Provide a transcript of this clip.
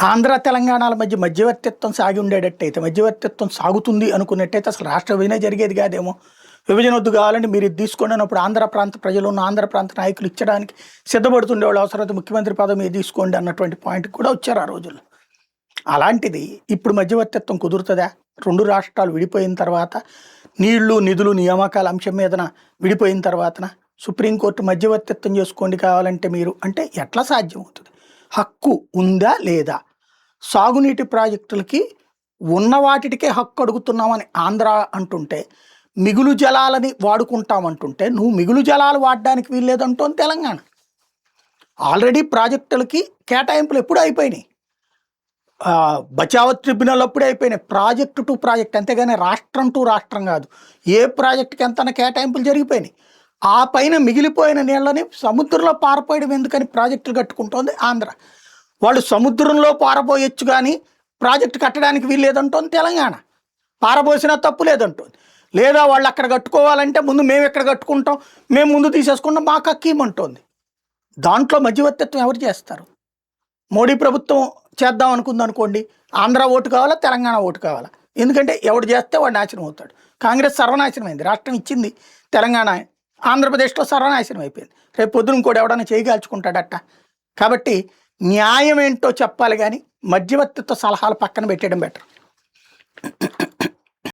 ఆంధ్ర తెలంగాణల మధ్య మధ్యవర్తిత్వం సాగి ఉండేటట్టయితే, మధ్యవర్తిత్వం సాగుతుంది అనుకున్నట్టయితే అసలు రాష్ట్ర విభజన జరిగేది కాదేమో. విభజన వద్దు కావాలంటే మీరు ఇది తీసుకోండి అన్నప్పుడు ఆంధ్ర ప్రాంత ప్రజలు ఉన్న ఆంధ్ర ప్రాంత నాయకులు ఇచ్చడానికి సిద్ధపడుతుండేవాళ్ళు. అవసరమైతే ముఖ్యమంత్రి పదవి మీరు తీసుకోండి అన్నటువంటి పాయింట్ కూడా వచ్చారు ఆ రోజుల్లో. అలాంటిది ఇప్పుడు మధ్యవర్తిత్వం కుదురుతుందా? రెండు రాష్ట్రాలు విడిపోయిన తర్వాత, నీళ్లు నిధులు నియామకాల అంశం మీదన విడిపోయిన తర్వాతన సుప్రీంకోర్టు మధ్యవర్తిత్వం చేసుకోండి కావాలంటే మీరు అంటే ఎట్లా సాధ్యమవుతుంది? హక్కు ఉందా లేదా? సాగునీటి ప్రాజెక్టులకి ఉన్న వాటికే హక్కు అడుగుతున్నామని ఆంధ్ర అంటుంటే, మిగులు జలాలని వాడుకుంటామంటుంటే నువ్వు మిగులు జలాలు వాడడానికి వీల్లేదంటోంది తెలంగాణ. ఆల్రెడీ ప్రాజెక్టులకి కేటాయింపులు ఎప్పుడు అయిపోయినాయి. బచావత్ ట్రిబ్యునల్ అప్పుడే అయిపోయినాయి. ప్రాజెక్టు టు ప్రాజెక్ట్, అంతేగాని రాష్ట్రం టు రాష్ట్రం కాదు. ఏ ప్రాజెక్టుకి ఎంత కేటాయింపులు జరిగిపోయినాయి. ఆ పైన మిగిలిపోయిన నీళ్ళని సముద్రంలో పారపోయడం ఎందుకని ప్రాజెక్టులు కట్టుకుంటోంది ఆంధ్ర. వాళ్ళు సముద్రంలో పారపోయొచ్చు కానీ ప్రాజెక్టు కట్టడానికి వీల్లేదంటోంది తెలంగాణ. పారబోసినా తప్పు లేదంటోంది. లేదా వాళ్ళు అక్కడ కట్టుకోవాలంటే ముందు మేము ఎక్కడ కట్టుకుంటాం, మేము ముందు తీసేసుకుంటాం, మాకు హక్కీమంటోంది. దాంట్లో మధ్యవర్తిత్వం ఎవరు చేస్తారు? మోడీ ప్రభుత్వం చేద్దాం అనుకుంది అనుకోండి, ఆంధ్ర ఓటు కావాలా, తెలంగాణ ఓటు కావాలా? ఎందుకంటే ఎవడు చేస్తే వాడు నాశనం అవుతాడు. కాంగ్రెస్ సర్వనాశనం అయింది. రాష్ట్రం ఇచ్చింది తెలంగాణ, ఆంధ్రప్రదేశ్లో సర్వనాశనం అయిపోయింది. రేపు పొద్దున కూడా ఎవడన్నా చేయగాల్చుకుంటాడట. కాబట్టి న్యాయం ఏంటో చెప్పాలి కానీ మధ్యవర్తిత్వ సలహాలు పక్కన పెట్టేయడం బెటర్.